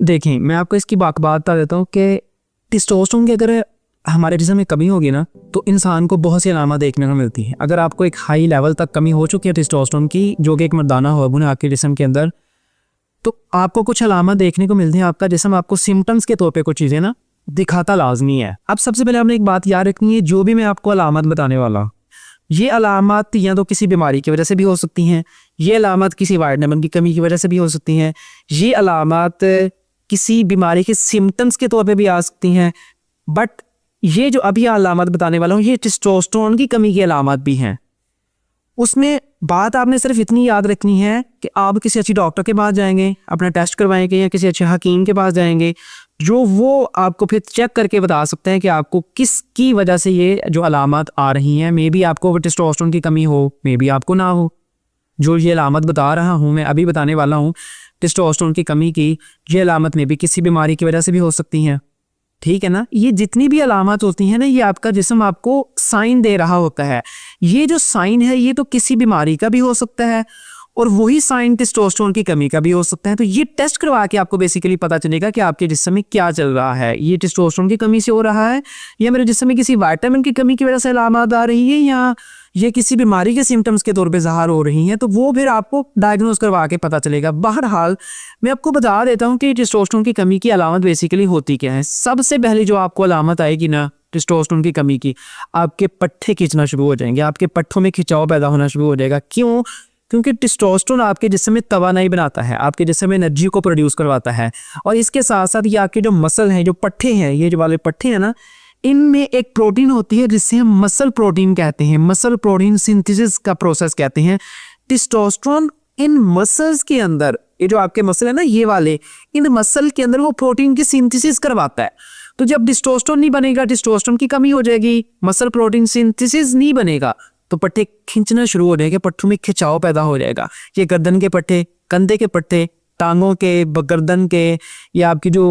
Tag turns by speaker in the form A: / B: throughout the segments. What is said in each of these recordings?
A: देखें, मैं आपको इसकी बात बता देता हूँ कि टेस्टोस्टेरोन की अगर हमारे जिस्म में कमी होगी ना, तो इंसान को बहुत सी अलामत देखने को मिलती है। अगर आपको एक हाई लेवल तक कमी हो चुकी है टेस्टोस्टेरोन की, जो कि एक मर्दाना हार्मोन है आपके जिस्म के अंदर, तो आपको कुछ अलामत देखने को मिलती हैं। आपका जिस्म आपको सिम्टम्स के तौर पे कुछ चीज़ें ना दिखाता लाजमी है। अब सबसे पहले आपने एक बात याद रखनी है, जो भी मैं आपको अलामत बताने वाला हूँ, ये अलामत या तो किसी बीमारी की वजह से भी हो सकती हैं, ये अलामत किसी विटामिन की कमी की वजह से भी हो सकती हैं, ये अलामत किसी बीमारी के सिम्टम्स के तौर पे भी आ सकती हैं। बट ये जो अभी अलामत बताने वाला हूँ, ये टेस्टोस्टेरोन की कमी की अलामत भी हैं। उसमें बात आपने सिर्फ इतनी याद रखनी है कि आप किसी अच्छी डॉक्टर के पास जाएंगे, अपना टेस्ट करवाएंगे, या किसी अच्छे हकीम के पास जाएंगे, जो वो आपको फिर चेक करके बता सकते हैं कि आपको किसकी वजह से ये जो अलामत आ रही हैं। मे बी आपको टेस्टोस्टेरोन की कमी हो, मे बी आपको ना हो। जो ये अलामत बता रहा हूँ, मैं अभी बताने वाला हूँ टेस्टोस्टेरोन की कमी की, ये अलामत में भी किसी बीमारी की वजह से भी हो सकती हैं। ठीक है ना। ये जितनी भी अलामत होती हैं ना, ये आपका जिस्म आपको साइन दे रहा होता है। ये जो साइन है, ये तो किसी बीमारी का भी हो सकता है, और वही साइन टेस्टोस्टेरोन की कमी का भी हो सकता है। तो ये टेस्ट करवा के आपको बेसिकली पता चलेगा कि आपके जिस्म में क्या चल रहा है। ये टेस्टोस्टेरोन की कमी से हो रहा है, या मेरे जिस्म में किसी विटामिन की कमी की वजह से अलामत आ रही है, या ये किसी बीमारी के सिम्टम्स के तौर पे ज़ाहिर हो रही हैं। तो वो फिर आपको डायग्नोज करवा के पता चलेगा। बहरहाल मैं आपको बता देता हूँ कि टेस्टोस्टेरोन की कमी की अलामत बेसिकली होती क्या है। सबसे पहले जो आपको अलामत आएगी ना टेस्टोस्टेरोन की कमी की, आपके पट्टे खींचना शुरू हो जाएंगे, आपके पट्टों में खिंचाव पैदा होना शुरू हो जाएगा। क्यों? क्योंकि टेस्टोस्टेरोन आपके जिस्म में तवानाई बनाता है, आपके जिस्म में एनर्जी को प्रोड्यूस करवाता है। और इसके साथ साथ ये आपके जो मसल हैं, जो पट्टे हैं, ये जो वाले पट्टे हैं ना, इनमें एक प्रोटीन होती है जिससे हम मसल प्रोटीन कहते हैं, मसल प्रोटीन सिंथेसिस का प्रोसेस कहते हैं। टेस्टोस्टेरोन इन मसल्स के अंदर, ये जो आपके मसल है ना, ये वाले, इन मसल के अंदर वो प्रोटीन की सिंथेसिस करवाता है। तो जब टेस्टोस्टेरोन नहीं बनेगा, टेस्टोस्टेरोन की कमी हो जाएगी, मसल प्रोटीन सिंथेसिस नहीं बनेगा, तो पट्टे खींचना शुरू हो जाएंगे, पट्टों में खिंचाव पैदा हो जाएगा। ये गर्दन के पट्टे, कंधे के पट्टे, टांगों के, गर्दन के, या आपकी जो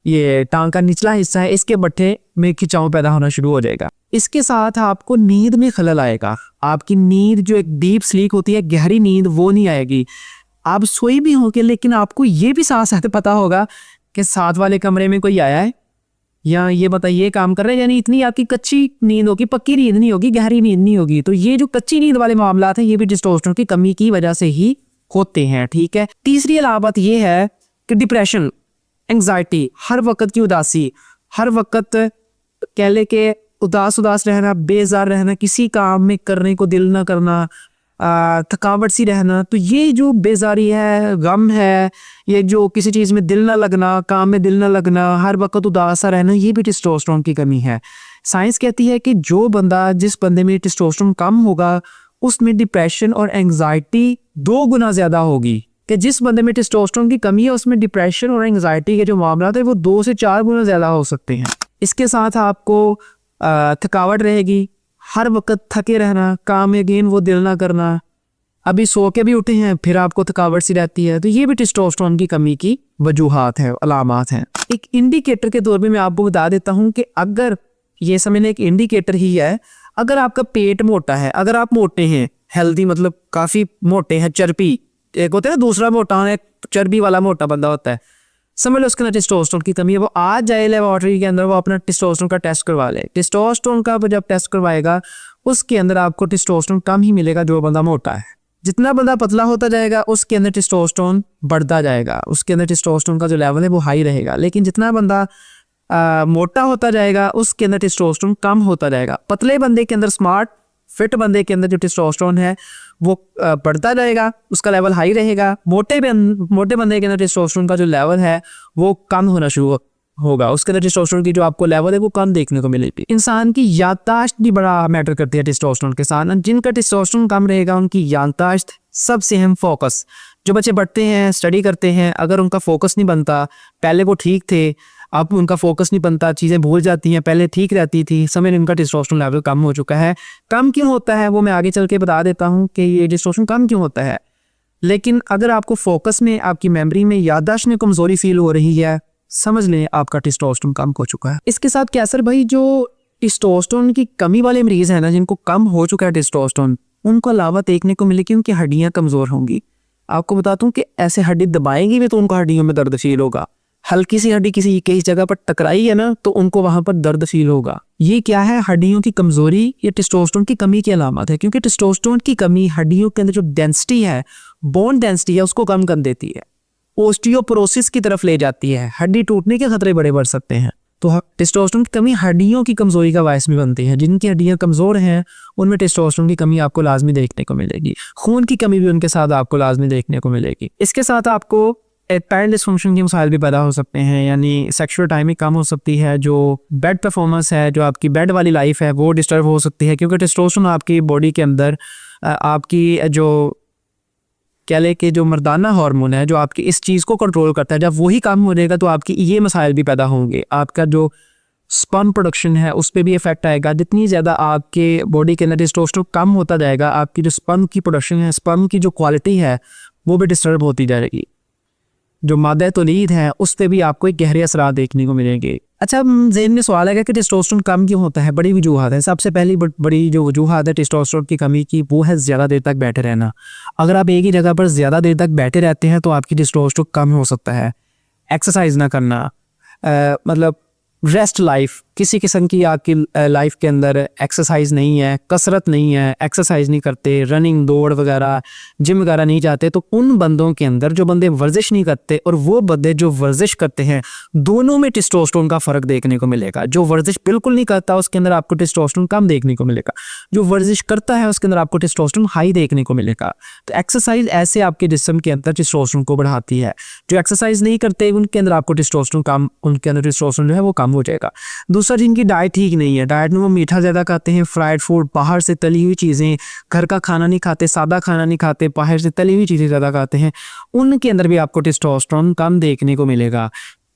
A: ये टांग का निचला हिस्सा है, इसके पट्टे में खिंचाव पैदा होना शुरू हो जाएगा। इसके साथ आपको नींद में खलल आएगा। आपकी नींद जो एक डीप स्लीप होती है, गहरी नींद, वो नहीं आएगी। आप सोई भी होंगे, लेकिन आपको ये भी साथ साथ पता होगा कि साथ वाले कमरे में कोई आया है, या ये बताइए काम कर रहे हैं। यानी इतनी आपकी कच्ची नींद होगी, पक्की नींद नहीं होगी, गहरी नींद नहीं होगी। तो ये जो कच्ची नींद वाले मामला हैं, ये भी टेस्टोस्टेरोन की कमी की वजह से ही होते हैं। ठीक है। तीसरी अलामत ये है कि डिप्रेशन, एंग्जाइटी, हर वक्त की उदासी, हर वक्त कह ले के उदास रहना, बेजार रहना, किसी काम में करने को दिल ना करना, थकावट सी रहना। तो ये जो बेजारी है, गम है, ये जो किसी चीज़ में दिल ना लगना, काम में दिल ना लगना, हर वक्त उदास रहना, ये भी टेस्टोस्टेरोन की कमी है। साइंस कहती है कि जो बंदा, जिस बंदे में टेस्टोस्टेरोन कम होगा, उसमें डिप्रेशन और एंग्जाइटी 2 गुना ज़्यादा होगी। कि जिस बंदे में टेस्टोस्टेरोन की कमी है, उसमें डिप्रेशन और एंग्जाइटी के जो मामला है वो 2 से 4 गुना ज़्यादा हो सकते हैं। इसके साथ आपको थकावट रहेगी, हर वक्त थके रहना, काम में अगेन वो दिल ना करना, अभी सो के भी उठे हैं फिर आपको थकावट सी रहती है। तो ये भी टेस्टोस्टेरोन की कमी की वजूहात है, अलामात हैं। एक इंडिकेटर के तौर पे मैं आपको बता देता हूँ कि अगर ये समझ लें एक इंडिकेटर ही है, अगर आपका पेट मोटा है, अगर आप मोटे हैं, हेल्दी मतलब काफ़ी मोटे हैं, चर्बी, एक होता है ना दूसरा मोटा है, चर्बी वाला मोटा बंदा होता है, समझ लो उसके अंदर टेस्टोस्टेरोन की कमी है। वो आज जाए लेबोरेटरी के अंदर, वो अपना टेस्टोस्टेरोन का टेस्ट करवा ले। टेस्टोस्टेरोन का जब टेस्ट करवाएगा, उसके अंदर आपको टेस्टोस्टेरोन कम ही मिलेगा जो बंदा मोटा है। जितना बंदा पतला होता जाएगा, उसके अंदर टेस्टोस्टेरोन बढ़ता जाएगा, उसके अंदर टेस्टोस्टेरोन का जो लेवल है वो हाई रहेगा। लेकिन जितना बंदा मोटा होता जाएगा, उसके अंदर टेस्टोस्टेरोन कम होता जाएगा। पतले बंदे के अंदर, स्मार्ट फिट बंदे के अंदर जो टेस्टोस्टेरोन है वो बढ़ता जाएगा, उसका लेवल हाई रहेगा। मोटे बंदे के अंदर टेस्टोस्टेरोन का जो लेवल है वो कम होना शुरू होगा, उसके अंदर टेस्टोस्टेरोन की जो आपको लेवल है वो कम देखने को मिलेगी। इंसान की याददाश्त भी बड़ा मैटर करती है टेस्टोस्टेरोन के साथ। जिनका टेस्टोस्टेरोन कम रहेगा, उनकी याददाश्त, सबसे अहम फोकस। जो बच्चे पढ़ते हैं, स्टडी करते हैं, अगर उनका फोकस नहीं बनता, पहले वो ठीक थे, अब उनका फोकस नहीं बनता, चीज़ें भूल जाती हैं, पहले ठीक रहती थी, समय उनका टेस्टोस्टेरोन लेवल कम हो चुका है। कम क्यों होता है वो मैं आगे चल के बता देता हूँ कि ये टेस्टोस्टेरोन कम क्यों होता है। लेकिन अगर आपको फोकस में, आपकी मेमोरी में, याददाश्त में कमजोरी फील हो रही है, समझ लें आपका टेस्टोस्टेरोन कम हो चुका है। इसके साथ क्या सर भाई, जो टेस्टोस्टेरोन की कमी वाले मरीज हैं ना, जिनको कम हो चुका है टेस्टोस्टेरोन, उनको अलावा देखने को मिले कि उनकी हड्डियाँ कमज़ोर होंगी। आपको बताता हूँ कि ऐसे हड्डी दबाएंगे भी तो उनको हड्डियों में दर्द फील होगा। हल्की सी हड्डी किसी जगह पर टकराई है ना तो उनको वहां पर दर्द फील होगा। ये क्या है? हड्डियों की कमजोरी, ये टेस्टोस्टेरोन की कमी की अलामत है, क्योंकि टेस्टोस्टेरोन की कमी हड्डियों के अंदर जो डेंसिटी है, बोन डेंसिटी है, उसको कम कर देती है, ओस्टियोपोरोसिस की तरफ ले जाती है, हड्डी टूटने के खतरे बड़े बढ़ सकते हैं। तो टेस्टोस्टेरोन की कमी हड्डियों की कमजोरी का बायस भी बनती है। जिनकी हड्डियां कमजोर हैं उनमें टेस्टोस्टेरोन की कमी आपको लाजमी देखने को मिलेगी। खून की कमी भी उनके साथ आपको लाजमी देखने को मिलेगी। इसके साथ आपको एरेक्टाइल डिसफंक्शन के मसाइल भी पैदा हो सकते हैं, यानी सेक्सुअल टाइमिंग कम हो सकती है, जो बेड परफॉर्मेंस है, जो आपकी बेड वाली लाइफ है, वो डिस्टर्ब हो सकती है, क्योंकि टेस्टोस्टेरोन आपकी बॉडी के अंदर आपकी जो कह ले कि जो मर्दाना हार्मोन है, जो आपकी इस चीज़ को कंट्रोल करता है, जब वही कम हो जाएगा तो आपकी ये मसाइल भी पैदा होंगे। आपका जो स्पर्म प्रोडक्शन है उस पर भी इफेक्ट आएगा। जितनी ज़्यादा आपके बॉडी के अंदर टेस्टोस्टेरोन कम होता जाएगा, आपकी जो स्पर्म की प्रोडक्शन है, स्पर्म की जो क्वालिटी है वो भी डिस्टर्ब होती जाएगी। जो मादा तौलीद है उस पर भी आपको एक गहरे असरात देखने को मिलेंगे। अच्छा, ज़हन में सवाल है कि टेस्टोस्टेरोन कम क्यों होता है? बड़ी वजूहत है। सबसे पहली बड़ी जो वजूहत है टेस्टोस्टेरोन की कमी की, वो है ज़्यादा देर तक बैठे रहना। अगर आप एक ही जगह पर ज़्यादा देर तक बैठे रहते हैं तो आपकी टेस्टोस्टेरोन कम हो सकता है। एक्सरसाइज ना करना, मतलब रेस्ट लाइफ, किसी किस्म की आपकी लाइफ के अंदर एक्सरसाइज नहीं है, कसरत नहीं है, एक्सरसाइज नहीं करते, रनिंग दौड़ वगैरह जिम वगैरह नहीं जाते, तो उन बंदों के अंदर, जो बंदे वर्जिश नहीं करते और वो बंदे जो वर्जिश करते हैं, दोनों में टेस्टोस्टेरोन का फ़र्क देखने को मिलेगा। जो वर्जिश बिल्कुल नहीं करता उसके अंदर आपको टेस्टोस्टेरोन कम देखने को मिलेगा, जो वर्जिश करता है उसके अंदर आपको टेस्टोस्टेरोन हाई देखने को मिलेगा। तो एक्सरसाइज ऐसे आपके जिस्म के अंदर टेस्टोस्टेरोन को बढ़ाती है। जो एक्सरसाइज नहीं करते उनके अंदर आपको टेस्टोस्टेरोन कम, उनके अंदर टेस्टोस्टेरोन जो है वो कम हो जाएगा। दूसरा, जिनकी डाइट ठीक नहीं है, डाइट में वो मीठा ज़्यादा खाते हैं, फ्राइड फूड, बाहर से तली हुई चीज़ें, घर का खाना नहीं खाते, सादा खाना नहीं खाते, बाहर से तली हुई चीज़ें ज़्यादा खाते हैं, उनके अंदर भी आपको टेस्टोस्टेरोन कम देखने को मिलेगा।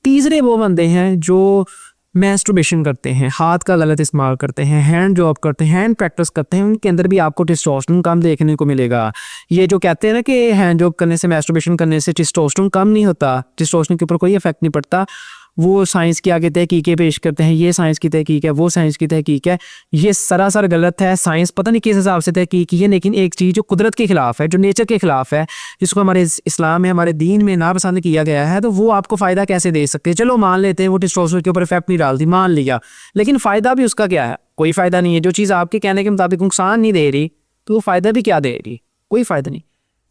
A: तीसरे वो बंदे हैं जो मैस्टरबेशन करते हैं, हाथ का गलत इस्तेमाल करते हैं, हैंड जॉब करते हैं, हैंड प्रैक्टिस करते हैं, उनके अंदर भी आपको टेस्टोस्टेरोन कम देखने को मिलेगा। ये जो कहते हैं ना कि हैंड जॉब करने से, मैस्टरबेशन करने से टेस्टोस्टेरोन कम नहीं होता, टेस्टोस्टेरोन के ऊपर कोई इफेक्ट नहीं पड़ता, वो साइंस की आगे तहकीकें पेश करते हैं, ये साइंस की तहकीक है, वो साइंस की तहकीक है। ये सरासर गलत है। साइंस पता नहीं किस हिसाब से तहकीक की है, लेकिन एक चीज़ जो कुदरत के खिलाफ है, जो नेचर के खिलाफ है, जिसको हमारे इस्लाम में, हमारे दीन में नापसंद किया गया है, तो वो आपको फ़ायदा कैसे दे सकते हैं? चलो मान लेते हैं वो टेस्टोस्टेरोन के ऊपर इफेक्ट नहीं डालती, मान लिया, लेकिन फ़ायदा भी उसका क्या है? कोई फ़ायदा नहीं है। जो चीज़ आपके कहने के मुताबिक नुकसान नहीं दे रही तो वो फ़ायदा भी क्या दे रही? कोई फ़ायदा नहीं।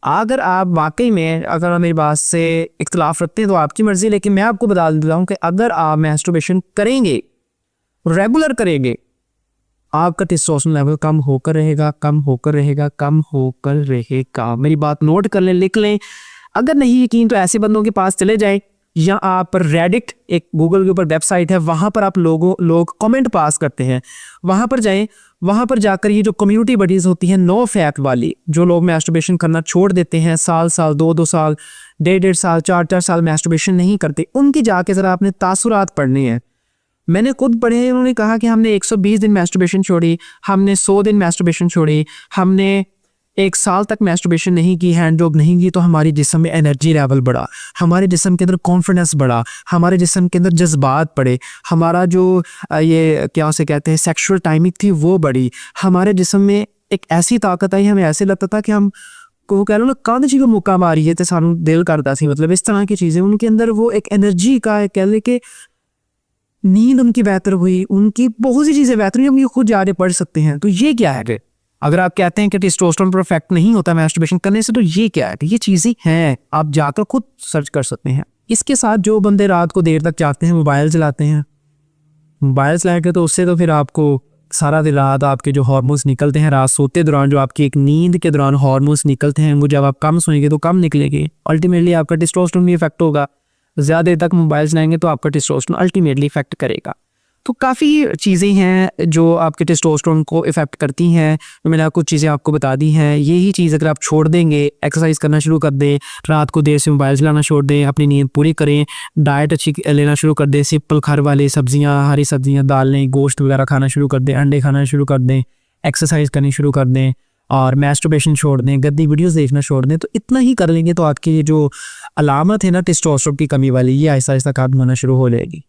A: अगर आप वाकई में, अगर मेरी बात से इख्तलाफ रखते हैं तो आपकी मर्ज़ी, लेकिन मैं आपको बता देता हूँ कि अगर आप मैस्टरबेशन करेंगे, रेगुलर करेंगे, आपका टेस्टोस्टेरोन लेवल कम होकर रहेगा, कम होकर रहेगा, कम होकर रहेगा। मेरी बात नोट कर लें, लिख लें। अगर नहीं यकीन तो ऐसे बंदों के पास चले जाएं, या आप रेडिट, एक गूगल के ऊपर वेबसाइट है, वहाँ पर आप लोग कमेंट पास करते हैं, वहाँ पर जाएं। वहाँ पर जाकर ये जो कम्युनिटी बडीज़ होती हैं नो फैक्ट वाली, जो लोग मैस्टरबेशन करना छोड़ देते हैं, साल 2 साल, 1.5 साल, 4 साल मैस्टरबेशन नहीं करते, उनकी जाके ज़रा आपने तासुरात पढ़ने हैं। मैंने खुद पढ़े हैं, उन्होंने कहा कि हमने 120 दिन मैस्टरबेशन छोड़ी, हमने 100 दिन मैस्टरबेशन छोड़ी, हमने 1 साल तक मैस्टरबेशन नहीं की, हैंड जॉब नहीं की, तो हमारी जिस्म में एनर्जी लेवल बढ़ा, हमारे जिस्म के अंदर कॉन्फिडेंस बढ़ा, हमारे जिस्म के अंदर जज्बात बढ़े, हमारा जो ये क्या उसे कहते हैं सेक्सुअल टाइमिंग थी वो बढ़ी, हमारे जिस्म में एक ऐसी ताकत आई, हमें ऐसे लगता था कि हम को कह लो ना कंध जी को मुक्का मारी है तो सानू दिल करता सी, मतलब इस तरह की चीज़ें उनके अंदर, वो एक एनर्जी का कह ले कि नींद उनकी बेहतर हुई, उनकी बहुत सी चीज़ें बेहतर हुई, हम ये खुद जा पढ़ सकते हैं। तो ये क्या है? अगर आप कहते हैं कि टेस्टोस्टेरोन पर इफेक्ट नहीं होता मैस्टरबेशन करने से, तो ये क्या है? ये चीज़ें हैं, आप जाकर खुद सर्च कर सकते हैं। इसके साथ जो बंदे रात को देर तक जागते हैं, मोबाइल चलाते हैं, मोबाइल चला के, तो उससे तो फिर आपको सारा दिन रात आपके जो हार्मोन्स निकलते हैं रात सोते दौरान, जो आपकी एक नींद के दौरान हार्मोन्स निकलते हैं, वो जब आप कम सोएंगे तो कम निकलेंगे, अल्टीमेटली आपका टेस्टोस्टेरोन भी इफेक्ट होगा। ज़्यादा देर तक मोबाइल चलाएंगे तो आपका टेस्टोस्टेरोन अल्टीमेटली इफेक्ट करेगा। तो काफ़ी चीज़ें हैं जो आपके टेस्टोस्टेरोन को इफ़ेक्ट करती हैं, तो मैंने कुछ चीज़ें आपको बता दी हैं। यही चीज़ अगर आप छोड़ देंगे, एक्सरसाइज करना शुरू कर दें, रात को देर से मोबाइल चलाना छोड़ दें, अपनी नींद पूरी करें, डाइट अच्छी लेना शुरू कर दें, सिंपल घर वाले सब्जियां, हरी सब्जियां, दालें, गोश्त वगैरह खाना शुरू कर दें, अंडे खाना शुरू कर दें, एक्सरसाइज करनी शुरू कर दें और मैस्टरबेशन छोड़ दें, गंदी वीडियोस देखना छोड़ दें, तो इतना ही कर लेंगे तो आपकी ये जो अलामत है ना टेस्टोस्टेरोन की कमी वाली, ये आहिस्ता आहिस्ता कम होना शुरू हो जाएगी।